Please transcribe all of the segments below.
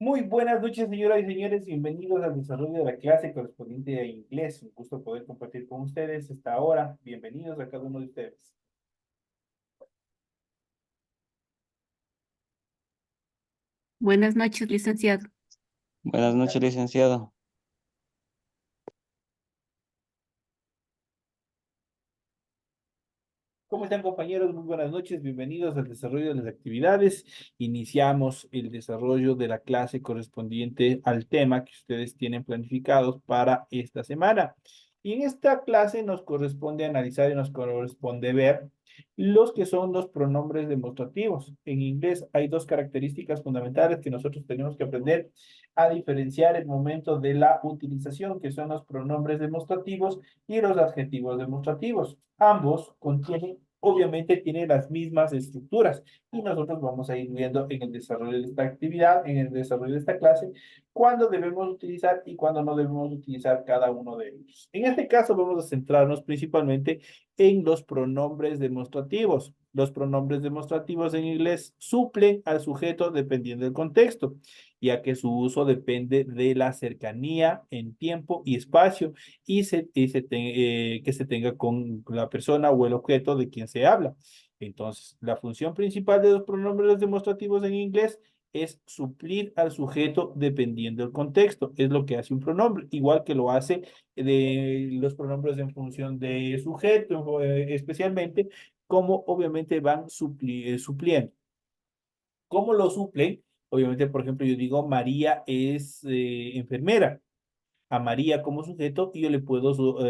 Muy buenas noches, señoras y señores. Bienvenidos al desarrollo de la clase correspondiente a inglés. Un gusto poder compartir con ustedes esta hora. Bienvenidos a cada uno de ustedes. Buenas noches, licenciado. Buenas noches, licenciado. ¿Cómo están, compañeros? Muy buenas noches. Bienvenidos al desarrollo de las actividades. Iniciamos el desarrollo de la clase correspondiente al tema que ustedes tienen planificados para esta semana. Y en esta clase nos corresponde analizar y nos corresponde ver los que son los pronombres demostrativos. En inglés hay dos características fundamentales que nosotros tenemos que aprender a diferenciar el momento de la utilización, que son los pronombres demostrativos y los adjetivos demostrativos. Ambos contienen, obviamente tienen las mismas estructuras y nosotros vamos a ir viendo en el desarrollo de esta actividad, en el desarrollo de esta clase, cuándo debemos utilizar y cuándo no debemos utilizar cada uno de ellos. En este caso vamos a centrarnos principalmente en los pronombres demostrativos. Los pronombres demostrativos en inglés suplen al sujeto dependiendo del contexto, ya que su uso depende de la cercanía en tiempo y espacio que se tenga con la persona o el objeto de quien se habla. Entonces, la función principal de los pronombres demostrativos en inglés es suplir al sujeto dependiendo del contexto. Es lo que hace un pronombre, igual que lo hace de los pronombres en función de sujeto, especialmente, como obviamente van supliendo. ¿Cómo lo suplen? Obviamente, por ejemplo, yo digo María es enfermera a María como sujeto y yo le puedo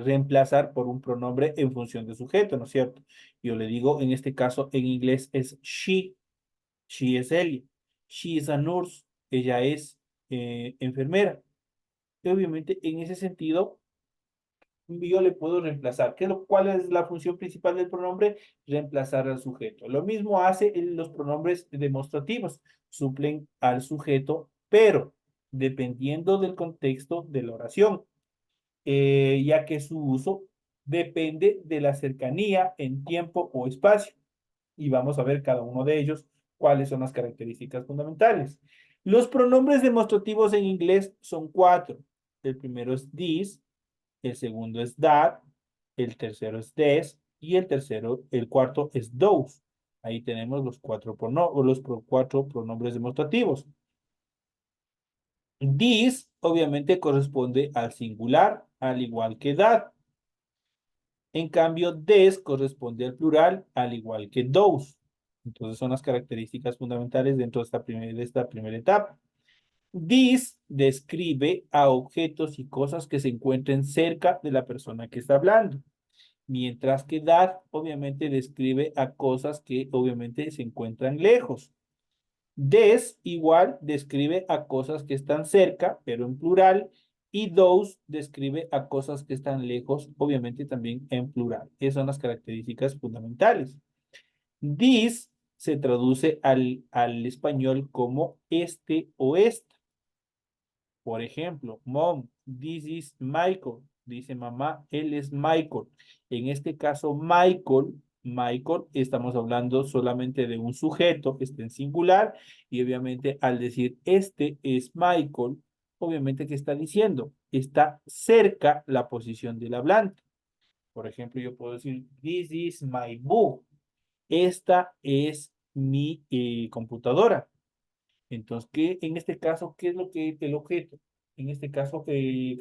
reemplazar por un pronombre en función de sujeto, ¿no es cierto? Yo le digo, en este caso, en inglés es she es Ellie, she is a nurse, ella es enfermera. Y obviamente, en ese sentido, yo le puedo reemplazar. ¿Cuál es la función principal del pronombre? Reemplazar al sujeto. Lo mismo hace en los pronombres demostrativos, suplen al sujeto, pero dependiendo del contexto de la oración, ya que su uso depende de la cercanía en tiempo o espacio. Y vamos a ver cada uno de ellos cuáles son las características fundamentales. Los pronombres demostrativos en inglés son cuatro. El primero es this, el segundo es that, el tercero es this y el cuarto es those. Ahí tenemos cuatro pronombres demostrativos. This obviamente corresponde al singular, al igual que that. En cambio, des corresponde al plural, al igual que those. Entonces son las características fundamentales dentro de esta primera etapa. This describe a objetos y cosas que se encuentren cerca de la persona que está hablando. Mientras que that obviamente describe a cosas que obviamente se encuentran lejos. Des igual describe a cosas que están cerca, pero en plural, y those describe a cosas que están lejos, obviamente también en plural. Esas son las características fundamentales. This se traduce al español como este o esta. Por ejemplo, mom, this is Michael. Dice mamá, él es Michael. En este caso, Michael, estamos hablando solamente de un sujeto que está en singular y obviamente al decir este es Michael, obviamente ¿qué está diciendo? Está cerca la posición del hablante. Por ejemplo, yo puedo decir, this is my book. Esta es mi computadora. Entonces, en este caso, ¿qué es lo que el objeto? En este caso que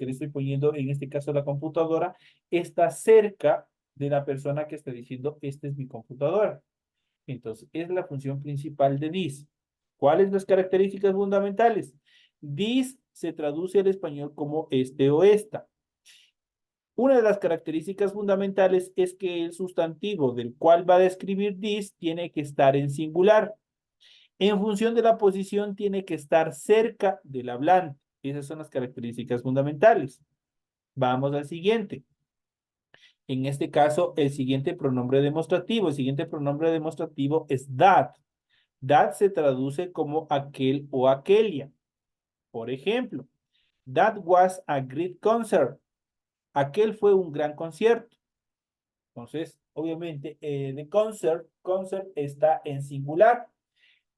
le estoy poniendo, en este caso la computadora, está cerca de la persona que está diciendo, esta es mi computadora. Entonces, es la función principal de this. ¿Cuáles las características fundamentales? This se traduce al español como este o esta. Una de las características fundamentales es que el sustantivo del cual va a describir this tiene que estar en singular. En función de la posición, tiene que estar cerca del hablante. Esas son las características fundamentales. Vamos al siguiente. En este caso, el siguiente pronombre demostrativo es that. That se traduce como aquel o aquella. Por ejemplo, that was a great concert. Aquel fue un gran concierto. Entonces, obviamente, the concert está en singular,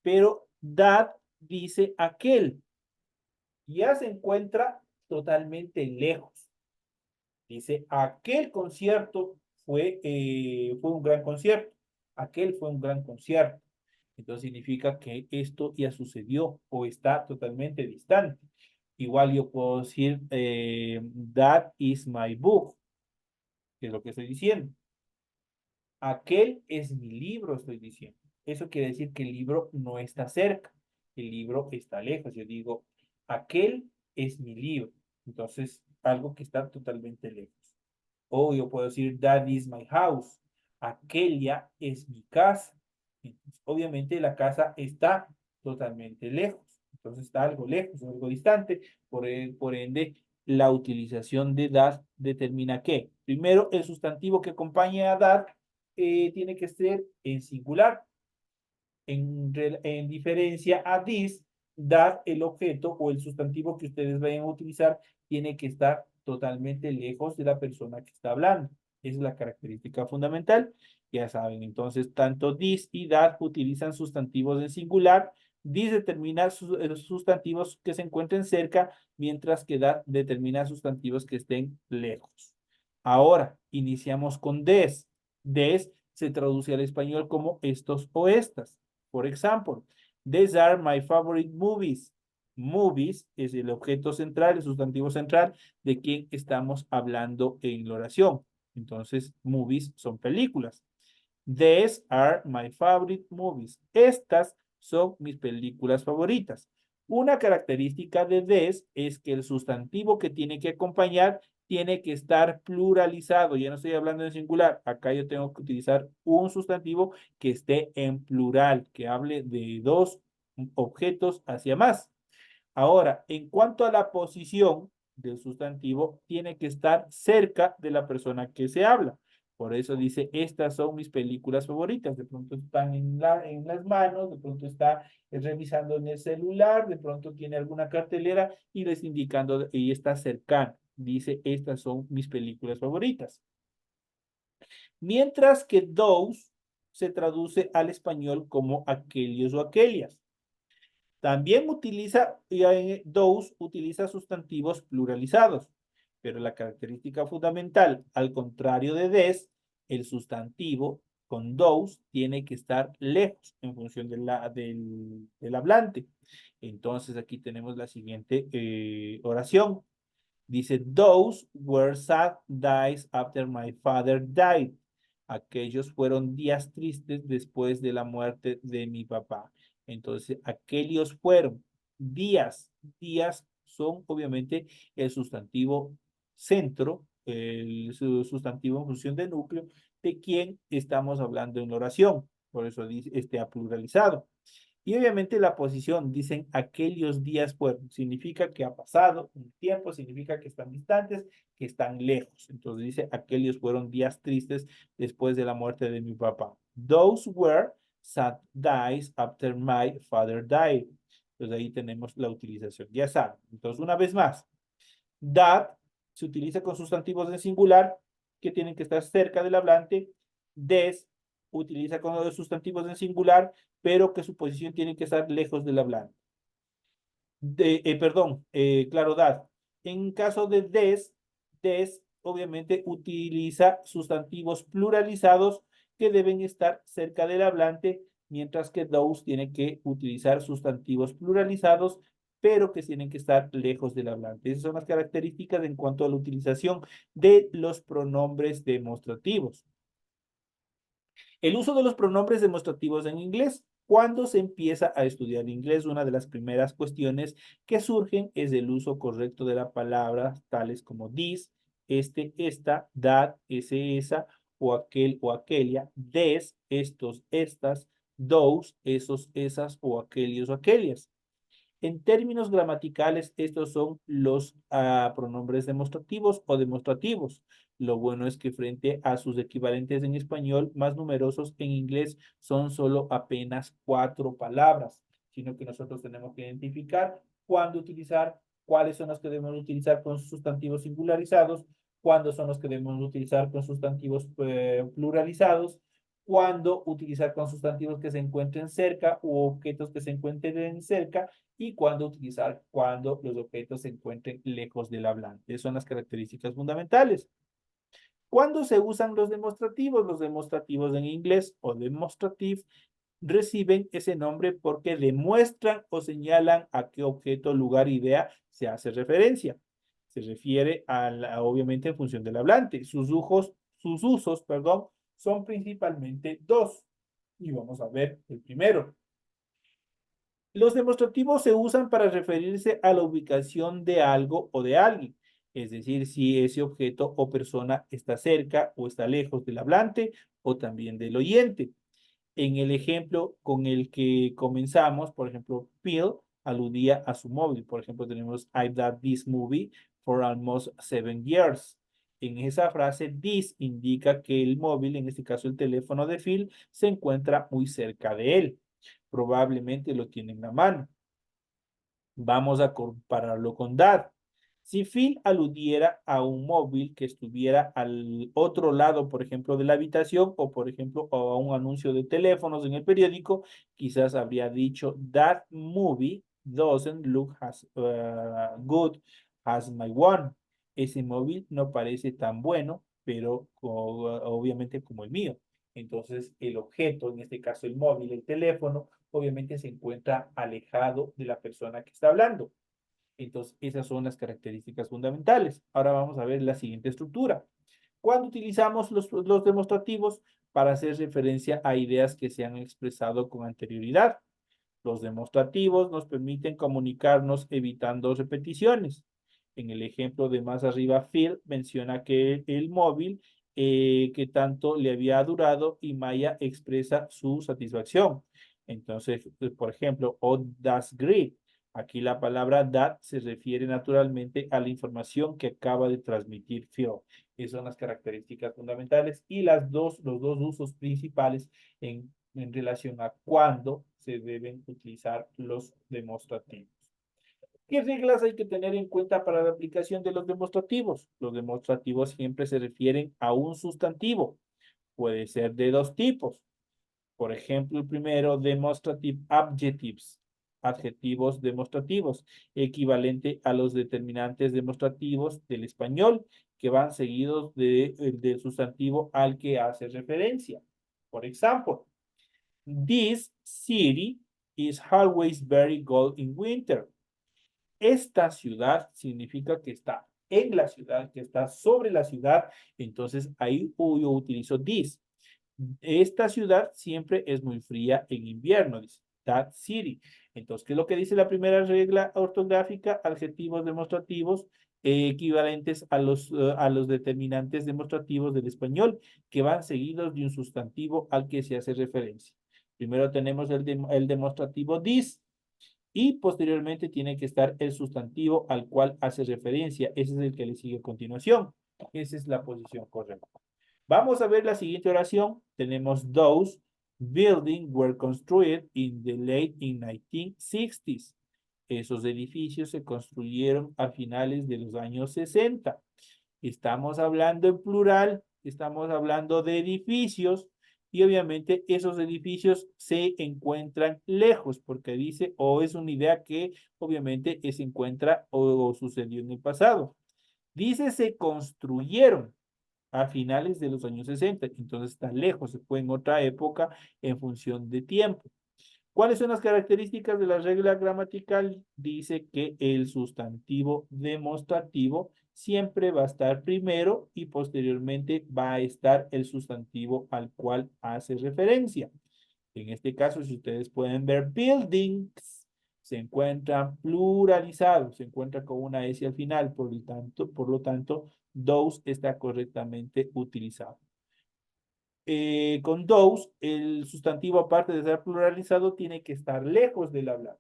pero that dice aquel. Ya se encuentra totalmente lejos. Dice, aquel concierto fue un gran concierto. Aquel fue un gran concierto. Entonces significa que esto ya sucedió o está totalmente distante. Igual yo puedo decir, that is my book, que es lo que estoy diciendo. Aquel es mi libro, estoy diciendo. Eso quiere decir que el libro no está cerca, el libro está lejos. Yo digo, aquel es mi libro. Entonces, algo que está totalmente lejos. O yo puedo decir, that is my house. Aquella es mi casa. Entonces, obviamente la casa está totalmente lejos. Entonces está algo lejos, algo distante. Por ende, la utilización de that determina que, primero, el sustantivo que acompaña a that tiene que ser en singular. En diferencia a this, that, el objeto o el sustantivo que ustedes vayan a utilizar, tiene que estar totalmente lejos de la persona que está hablando. Esa es la característica fundamental. Ya saben, entonces, tanto this y that utilizan sustantivos en singular. This determina sustantivos que se encuentren cerca, mientras que that determina sustantivos que estén lejos. Ahora, iniciamos con des. Des se traduce al español como estos o estas. Por ejemplo, these are my favorite movies. Movies es el objeto central, el sustantivo central de quien estamos hablando en la oración. Entonces, movies son películas. These are my favorite movies. Estas son mis películas favoritas. Una característica de this es que el sustantivo que tiene que acompañar tiene que estar pluralizado. Ya no estoy hablando en singular. Acá yo tengo que utilizar un sustantivo que esté en plural, que hable de dos objetos hacia más. Ahora, en cuanto a la posición del sustantivo, tiene que estar cerca de la persona que se habla. Por eso dice, estas son mis películas favoritas. De pronto están en las manos, de pronto está revisando en el celular, de pronto tiene alguna cartelera y les indicando, y está cercano. Dice, estas son mis películas favoritas. Mientras que those se traduce al español como aquellos o aquellas. También those utiliza sustantivos pluralizados, pero la característica fundamental, al contrario de des, el sustantivo con those tiene que estar lejos en función del hablante. Entonces aquí tenemos la siguiente oración. Dice, those were sad days after my father died. Aquellos fueron días tristes después de la muerte de mi papá. Entonces, aquellos fueron días. Días son obviamente el sustantivo centro, el sustantivo en función de núcleo de quien estamos hablando en la oración. Por eso dice, ha pluralizado. Y obviamente la posición, dicen aquellos días fueron, significa que ha pasado un tiempo, significa que están distantes, que están lejos. Entonces dice aquellos fueron días tristes después de la muerte de mi papá. Those were sad days after my father died. Entonces ahí tenemos la utilización, ya saben. Entonces una vez más, that se utiliza con sustantivos en singular que tienen que estar cerca del hablante. Des utiliza con los sustantivos en singular, pero que su posición tiene que estar lejos del hablante. Claro, that. En caso de des obviamente utiliza sustantivos pluralizados que deben estar cerca del hablante, mientras que those tiene que utilizar sustantivos pluralizados, pero que tienen que estar lejos del hablante. Esas son las características en cuanto a la utilización de los pronombres demostrativos. El uso de los pronombres demostrativos en inglés. Cuando se empieza a estudiar inglés, una de las primeras cuestiones que surgen es el uso correcto de la palabra, tales como this, este, esta, that, ese, esa, o aquel o aquella, des, estos, estas, those, esos, esas, o aquellos o aquellas. En términos gramaticales, estos son los pronombres demostrativos o demostrativos. Lo bueno es que frente a sus equivalentes en español, más numerosos en inglés, son solo apenas 4 palabras, sino que nosotros tenemos que identificar cuándo utilizar, cuáles son los que debemos utilizar con sustantivos singularizados, cuándo son los que debemos utilizar con sustantivos pluralizados, cuándo utilizar con sustantivos que se encuentren cerca u objetos que se encuentren cerca y cuándo utilizar cuando los objetos se encuentren lejos del hablante. Esas son las características fundamentales. ¿Cuándo se usan los demostrativos? Los demostrativos en inglés o demonstrative reciben ese nombre porque demuestran o señalan a qué objeto, lugar, idea se hace referencia. Se refiere obviamente en función del hablante. Sus usos, perdón, son principalmente dos. Y vamos a ver el primero. Los demostrativos se usan para referirse a la ubicación de algo o de alguien, es decir, si ese objeto o persona está cerca o está lejos del hablante o también del oyente. En el ejemplo con el que comenzamos, por ejemplo, Phil aludía a su móvil. Por ejemplo, tenemos I've done this movie for almost 7 years. En esa frase, this indica que el móvil, en este caso el teléfono de Phil, se encuentra muy cerca de él. Probablemente lo tiene en la mano. Vamos a compararlo con that. Si Phil aludiera a un móvil que estuviera al otro lado, por ejemplo, de la habitación o, por ejemplo, a un anuncio de teléfonos en el periódico, quizás habría dicho, that movie doesn't look as good as my one. Ese móvil no parece tan bueno, pero obviamente como el mío. Entonces, el objeto, en este caso el móvil, el teléfono, obviamente se encuentra alejado de la persona que está hablando. Entonces, esas son las características fundamentales. Ahora vamos a ver la siguiente estructura. Cuando utilizamos los demostrativos para hacer referencia a ideas que se han expresado con anterioridad. Los demostrativos nos permiten comunicarnos evitando repeticiones. En el ejemplo de más arriba, Phil menciona que el móvil que tanto le había durado y Maya expresa su satisfacción. Entonces, por ejemplo, oh, that's great. Aquí la palabra that se refiere naturalmente a la información que acaba de transmitir Phil. Esas son las características fundamentales y los dos usos principales en relación a cuándo se deben utilizar los demostrativos. ¿Qué reglas hay que tener en cuenta para la aplicación de los demostrativos? Los demostrativos siempre se refieren a un sustantivo. Puede ser de dos tipos. Por ejemplo, el primero, demonstrative adjectives, adjetivos demostrativos, equivalente a los determinantes demostrativos del español, que van seguidos del sustantivo al que hace referencia. Por ejemplo, this city is always very cold in winter. Esta ciudad significa que está en la ciudad, que está sobre la ciudad. Entonces ahí yo utilizo this. Esta ciudad siempre es muy fría en invierno, dice. That city. Entonces, ¿qué es lo que dice la primera regla ortográfica? Adjetivos demostrativos equivalentes a los determinantes demostrativos del español, que van seguidos de un sustantivo al que se hace referencia. Primero tenemos el demostrativo this y posteriormente tiene que estar el sustantivo al cual hace referencia. Ese es el que le sigue a continuación. Esa es la posición correcta. Vamos a ver la siguiente oración. Tenemos those buildings were constructed in the late 1960s. Esos edificios se construyeron a finales de los años 60. Estamos hablando en plural, estamos hablando de edificios y obviamente esos edificios se encuentran lejos porque dice o es una idea que obviamente se encuentra o sucedió en el pasado. Dice se construyeron a finales de los años 60, entonces está lejos, se fue en otra época en función de tiempo. ¿Cuáles son las características de la regla gramatical? Dice que el sustantivo demostrativo siempre va a estar primero y posteriormente va a estar el sustantivo al cual hace referencia. En este caso, si ustedes pueden ver, buildings se encuentra pluralizado, se encuentra con una S al final, por lo tanto, those está correctamente utilizado. Con those, el sustantivo, aparte de ser pluralizado, tiene que estar lejos del hablar.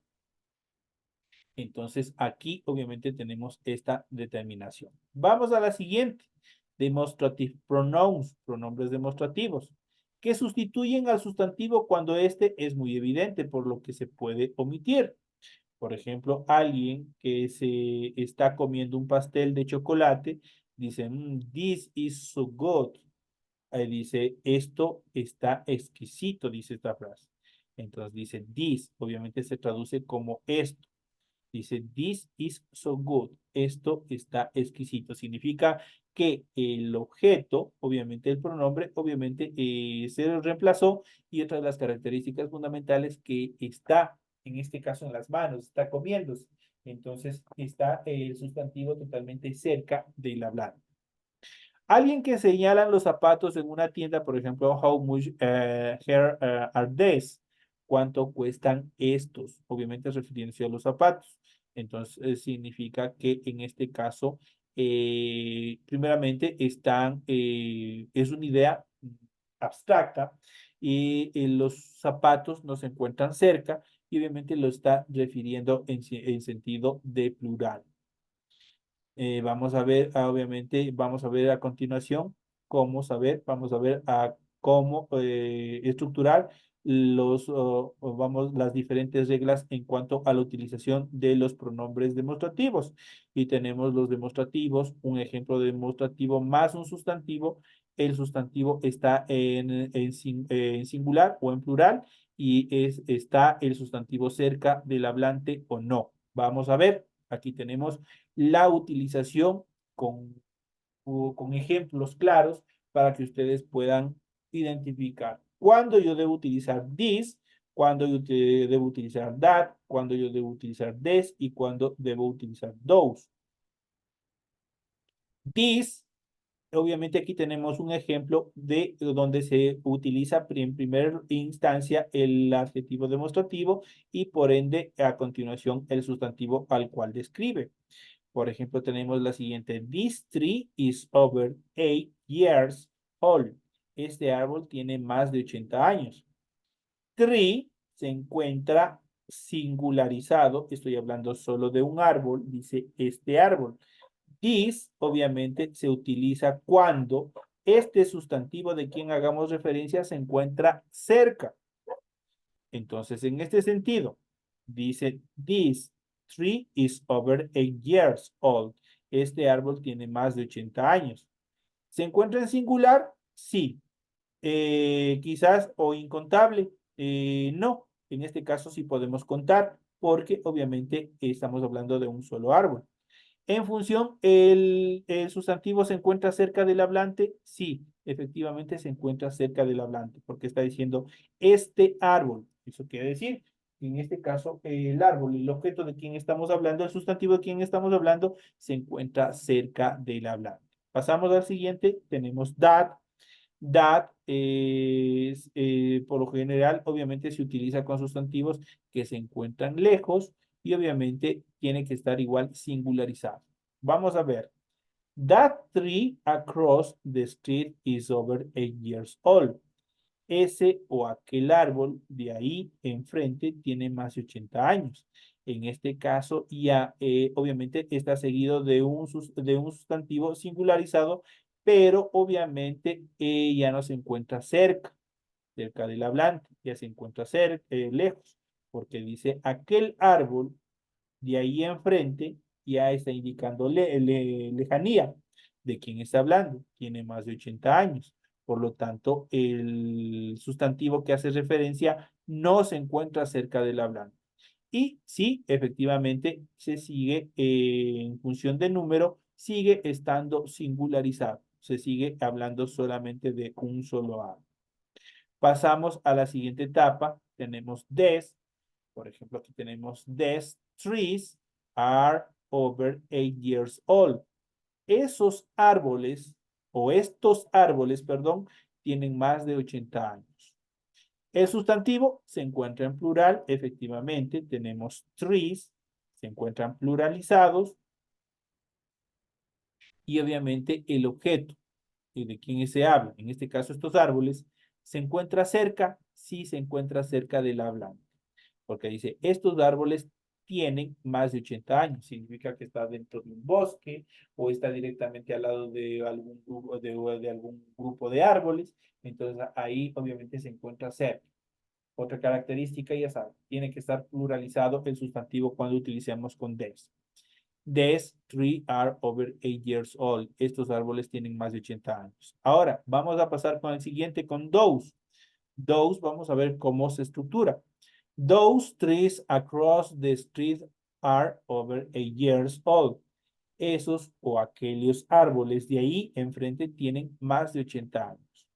Entonces, aquí obviamente tenemos esta determinación. Vamos a la siguiente. Demonstrative pronouns, pronombres demostrativos, que sustituyen al sustantivo cuando este es muy evidente, por lo que se puede omitir. Por ejemplo, alguien que se está comiendo un pastel de chocolate, dice, this is so good. Ahí dice, esto está exquisito, dice esta frase. Entonces dice, this, obviamente se traduce como esto. Dice, this is so good. Esto está exquisito. Significa que el objeto, obviamente el pronombre, obviamente se reemplazó y otra de las características fundamentales que está, en este caso en las manos, está comiéndose. Entonces está el sustantivo totalmente cerca del hablante. Alguien que señala los zapatos en una tienda, por ejemplo, how much here are these? ¿Cuánto cuestan estos? Obviamente refiriéndose a los zapatos. Entonces, significa que en este caso, primeramente, es una idea abstracta y los zapatos no se encuentran cerca y obviamente lo está refiriendo en sentido de plural. Vamos a ver, obviamente, vamos a ver a continuación vamos a ver a cómo estructurar las diferentes reglas en cuanto a la utilización de los pronombres demostrativos. Y tenemos los demostrativos, un ejemplo de demostrativo más un sustantivo. El sustantivo está en singular o en plural y está el sustantivo cerca del hablante o no. Vamos a ver, aquí tenemos la utilización con, con ejemplos claros para que ustedes puedan identificar cuándo yo debo utilizar this, cuándo yo debo utilizar that, cuándo yo debo utilizar this y cuándo debo utilizar those. This, obviamente aquí tenemos un ejemplo de donde se utiliza en primera instancia el adjetivo demostrativo y por ende a continuación el sustantivo al cual describe. Por ejemplo, tenemos la siguiente. This tree is over 8 years old. Este árbol tiene más de 80 años. Tree se encuentra singularizado. Estoy hablando solo de un árbol. Dice este árbol. This, obviamente, se utiliza cuando este sustantivo de quien hagamos referencia se encuentra cerca. Entonces, en este sentido, dice, this tree is over 8 years old. Este árbol tiene más de 80 años. ¿Se encuentra en singular? Sí. Quizás o incontable. No. En este caso sí podemos contar porque obviamente estamos hablando de un solo árbol. En función, ¿el sustantivo se encuentra cerca del hablante? Sí, efectivamente se encuentra cerca del hablante, porque está diciendo este árbol. Eso quiere decir, en este caso, el árbol, el objeto de quien estamos hablando, el sustantivo de quien estamos hablando, se encuentra cerca del hablante. Pasamos al siguiente, tenemos that. That es, por lo general, obviamente se utiliza con sustantivos que se encuentran lejos y obviamente tiene que estar igual singularizado. Vamos a ver. That tree across the street is over 8 years old. Ese o aquel árbol de ahí enfrente tiene más de 80 años. En este caso, ya obviamente está seguido de un sustantivo singularizado, pero obviamente ya no se encuentra cerca del hablante, ya se encuentra lejos, porque dice aquel árbol de ahí enfrente ya está indicando lejanía de quién está hablando, tiene más de 80 años. Por lo tanto, el sustantivo que hace referencia no se encuentra cerca del hablante. Y sí, efectivamente, se sigue en función de número, sigue estando singularizado. Se sigue hablando solamente de un solo árbol. Pasamos a la siguiente etapa. Tenemos des. Por ejemplo, aquí tenemos these trees are over 8 years old. Esos árboles, o estos árboles, perdón, tienen más de 80 años. El sustantivo se encuentra en plural, efectivamente, tenemos trees, se encuentran pluralizados, y obviamente el objeto de quien se habla, en este caso estos árboles, se encuentra cerca, sí se encuentra cerca del hablante, porque dice, estos árboles tienen más de 80 años, significa que está dentro de un bosque o está directamente al lado de algún grupo de algún grupo de árboles, entonces ahí obviamente se encuentra cerca. Otra característica, ya saben, tiene que estar pluralizado el sustantivo cuando utilicemos con des. These trees are over 8 years old. Estos árboles tienen más de 80 años. Ahora, vamos a pasar con el siguiente, con those. Those, vamos a ver cómo se estructura. Those trees across the street are over 8 years old. Esos o aquellos árboles de ahí enfrente tienen más de 80 años.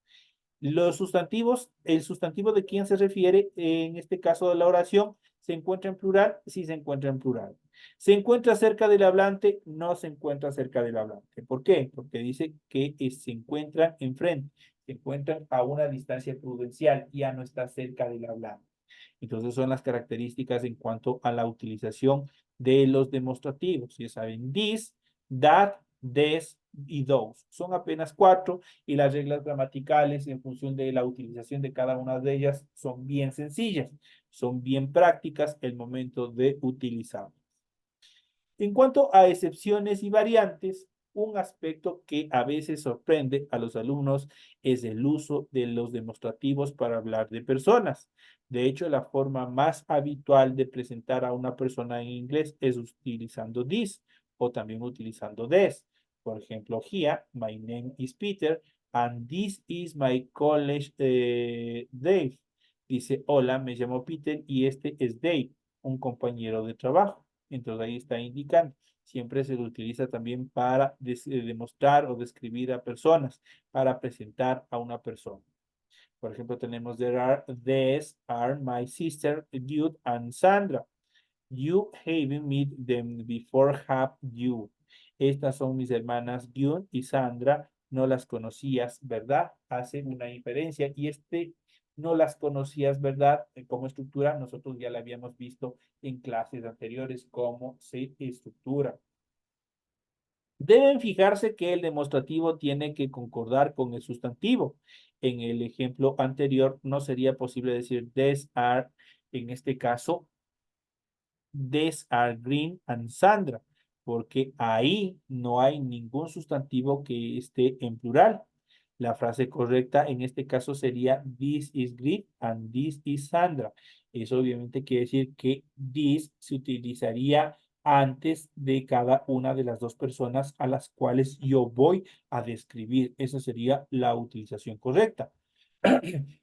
Los sustantivos, el sustantivo de quién se refiere, en este caso de la oración, ¿se encuentra en plural? Sí, se encuentra en plural. ¿Se encuentra cerca del hablante? No se encuentra cerca del hablante. ¿Por qué? Porque dice que se encuentran enfrente, se encuentran a una distancia prudencial, ya no está cerca del hablante. Entonces son las características en cuanto a la utilización de los demostrativos. Ya saben, this, that, this y those. Son apenas 4 y las reglas gramaticales en función de la utilización de cada una de ellas son bien sencillas, son bien prácticas el momento de utilizarlas. En cuanto a excepciones y variantes, un aspecto que a veces sorprende a los alumnos es el uso de los demostrativos para hablar de personas. De hecho, la forma más habitual de presentar a una persona en inglés es utilizando this o también utilizando this. Por ejemplo, here, my name is Peter and this is my college Dave. Dice, hola, me llamo Peter y este es Dave, un compañero de trabajo. Entonces ahí está indicando. Siempre se lo utiliza también para demostrar o describir a personas, para presentar a una persona. Por ejemplo, tenemos these are my sister Jude and Sandra. You haven't met them before, have you? Estas son mis hermanas Jude y Sandra. No las conocías, ¿verdad? Hace una diferencia. Y no las conocías, ¿verdad? Como estructura, nosotros ya la habíamos visto en clases anteriores, cómo se estructura. Deben fijarse que el demostrativo tiene que concordar con el sustantivo. En el ejemplo anterior no sería posible decir these are, en este caso, these are Green and Sandra, porque ahí no hay ningún sustantivo que esté en plural. La frase correcta en este caso sería this is Green and this is Sandra. Eso obviamente quiere decir que this se utilizaría antes de cada una de las dos personas a las cuales yo voy a describir. Esa sería la utilización correcta.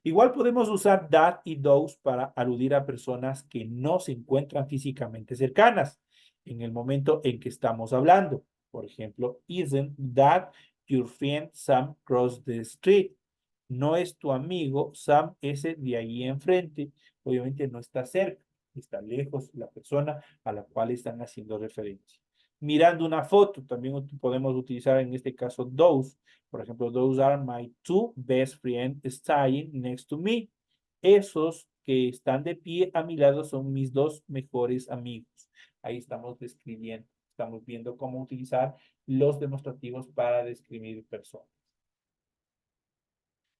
Igual podemos usar that y those para aludir a personas que no se encuentran físicamente cercanas en el momento en que estamos hablando. Por ejemplo, isn't that your friend Sam cross the street? No es tu amigo Sam ese de ahí enfrente. Obviamente no está cerca, está lejos la persona a la cual están haciendo referencia. Mirando una foto, también podemos utilizar en este caso those. Por ejemplo, those are my two best friends standing next to me. Esos que están de pie a mi lado son mis dos mejores amigos. Ahí estamos describiendo, estamos viendo cómo utilizar los demostrativos para describir personas.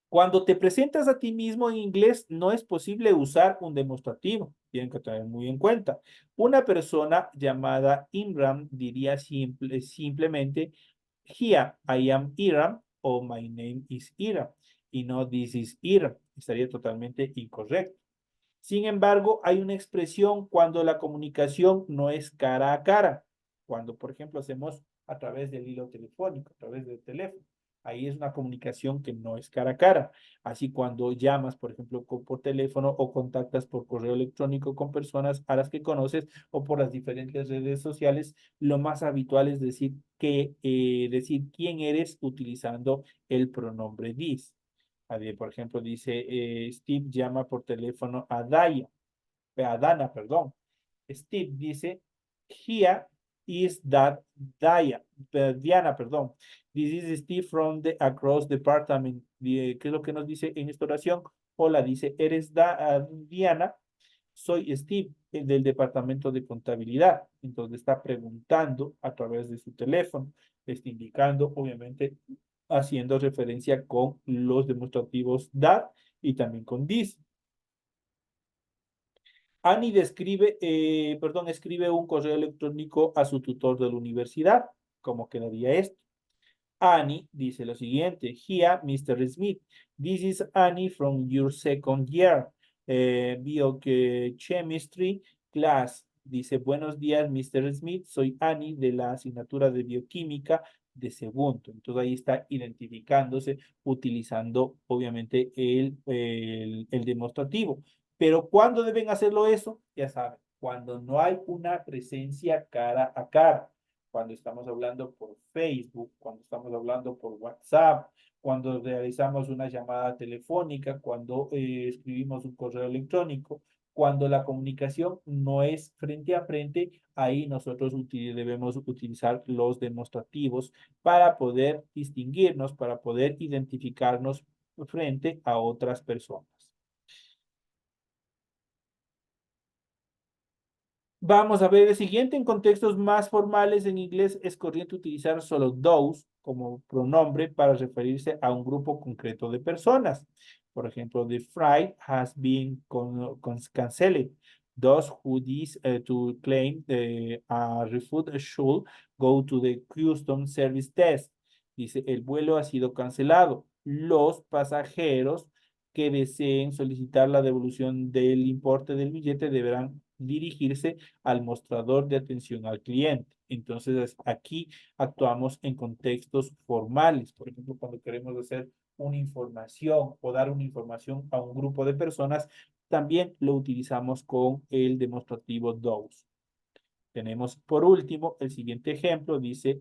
Cuando te presentas a ti mismo en inglés, no es posible usar un demostrativo. Tienen que tener muy en cuenta. Una persona llamada Imran diría simplemente, here I am Iram o my name is Iram y no this is Iram. Estaría totalmente incorrecto. Sin embargo, hay una expresión cuando la comunicación no es cara a cara. Cuando, por ejemplo, hacemos a través del hilo telefónico, a través del teléfono. Ahí es una comunicación que no es cara a cara. Así cuando llamas, por ejemplo, por teléfono o contactas por correo electrónico con personas a las que conoces o por las diferentes redes sociales, lo más habitual es decir quién eres utilizando el pronombre this. Por ejemplo, dice, Steve llama por teléfono a Dana, perdón. Steve dice, here is that Diana, perdón. This is Steve from the across department. ¿Qué es lo que nos dice en esta oración? Hola, dice, ¿eres Diana? Soy Steve, del departamento de contabilidad. Entonces está preguntando a través de su teléfono, está indicando, obviamente, haciendo referencia con los demostrativos that y también con this. Annie escribe un correo electrónico a su tutor de la universidad. ¿Cómo quedaría esto? Annie dice lo siguiente. Here, Mr. Smith. This is Annie from your second year. Biochemistry class. Dice, buenos días, Mr. Smith. Soy Annie de la asignatura de bioquímica de segundo. Entonces ahí está identificándose utilizando obviamente el demostrativo. Pero ¿cuándo deben hacerlo eso? Ya saben, cuando no hay una presencia cara a cara, cuando estamos hablando por Facebook, cuando estamos hablando por WhatsApp, cuando realizamos una llamada telefónica, cuando escribimos un correo electrónico, cuando la comunicación no es frente a frente, ahí nosotros debemos utilizar los demostrativos para poder distinguirnos, para poder identificarnos frente a otras personas. Vamos a ver el siguiente. En contextos más formales en inglés es corriente utilizar solo those como pronombre para referirse a un grupo concreto de personas. Por ejemplo, the flight has been canceled. Those who wish to claim a refund should go to the customs service desk. Dice, el vuelo ha sido cancelado. Los pasajeros que deseen solicitar la devolución del importe del billete deberán dirigirse al mostrador de atención al cliente. Entonces, aquí actuamos en contextos formales. Por ejemplo, cuando queremos hacer una información o dar una información a un grupo de personas, también lo utilizamos con el demostrativo those. Tenemos por último el siguiente ejemplo, dice,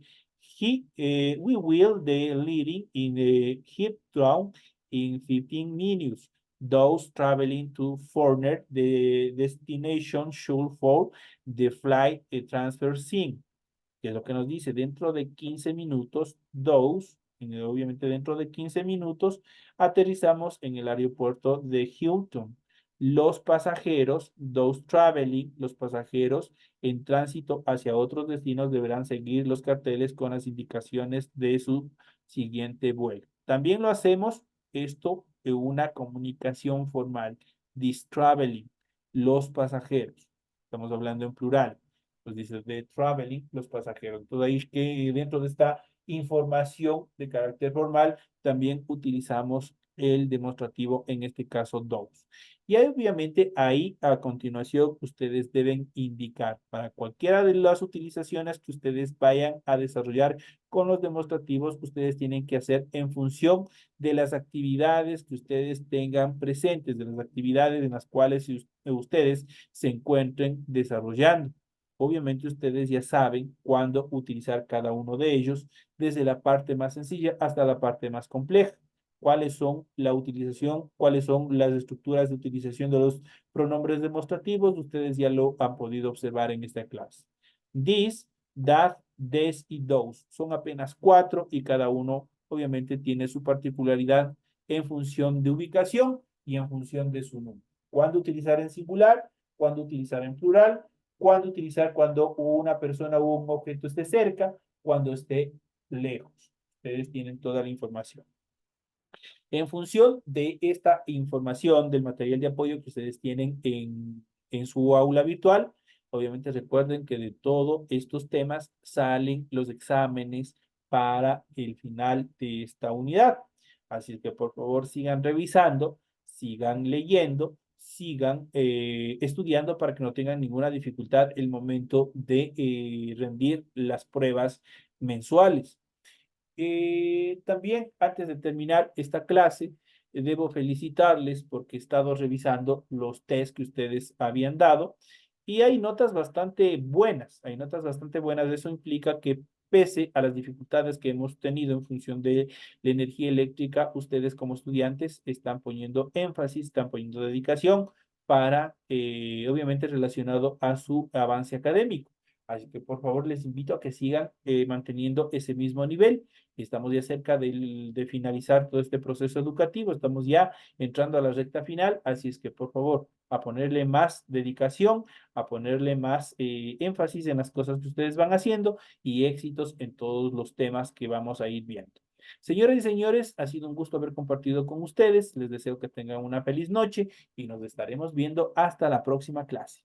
we will the leading in the Heathrow in 15 minutes. Those traveling to foreigner, the destination should for the flight transfer scene. Que es lo que nos dice, dentro de 15 minutos, those, obviamente dentro de 15 minutos, aterrizamos en el aeropuerto de Hilton. Los pasajeros, those traveling, los pasajeros en tránsito hacia otros destinos deberán seguir los carteles con las indicaciones de su siguiente vuelo. También lo hacemos esto en una comunicación formal. This traveling, los pasajeros. Estamos hablando en plural. Pues dice de traveling, los pasajeros. Entonces ahí que dentro de esta información de carácter formal también utilizamos el demostrativo, en este caso those. Y obviamente ahí a continuación ustedes deben indicar para cualquiera de las utilizaciones que ustedes vayan a desarrollar con los demostrativos, ustedes tienen que hacer en función de las actividades que ustedes tengan presentes, de las actividades en las cuales ustedes se encuentren desarrollando. Obviamente ustedes ya saben cuándo utilizar cada uno de ellos, desde la parte más sencilla hasta la parte más compleja. Cuáles son la utilización, cuáles son las estructuras de utilización de los pronombres demostrativos, ustedes ya lo han podido observar en esta clase. This, that, des y those son apenas 4 y cada uno obviamente tiene su particularidad en función de ubicación y en función de su número. ¿Cuándo utilizar en singular? ¿Cuándo utilizar en plural? ¿Cuándo utilizar cuando una persona o un objeto esté cerca? Cuando esté lejos. Ustedes tienen toda la información. En función de esta información del material de apoyo que ustedes tienen en su aula virtual, obviamente recuerden que de todos estos temas salen los exámenes para el final de esta unidad. Así que por favor sigan revisando, sigan leyendo, sigan estudiando para que no tengan ninguna dificultad el momento de rendir las pruebas mensuales. También, antes de terminar esta clase, debo felicitarles porque he estado revisando los test que ustedes habían dado y hay notas bastante buenas, hay notas bastante buenas. Eso implica que pese a las dificultades que hemos tenido en función de la energía eléctrica, ustedes como estudiantes están poniendo énfasis, están poniendo dedicación para, obviamente, relacionado a su avance académico. Así que por favor les invito a que sigan manteniendo ese mismo nivel. Estamos ya cerca de finalizar todo este proceso educativo, estamos ya entrando a la recta final, así es que por favor, a ponerle más dedicación, a ponerle más énfasis en las cosas que ustedes van haciendo y éxitos en todos los temas que vamos a ir viendo. Señoras y señores, ha sido un gusto haber compartido con ustedes. Les deseo que tengan una feliz noche y nos estaremos viendo hasta la próxima clase.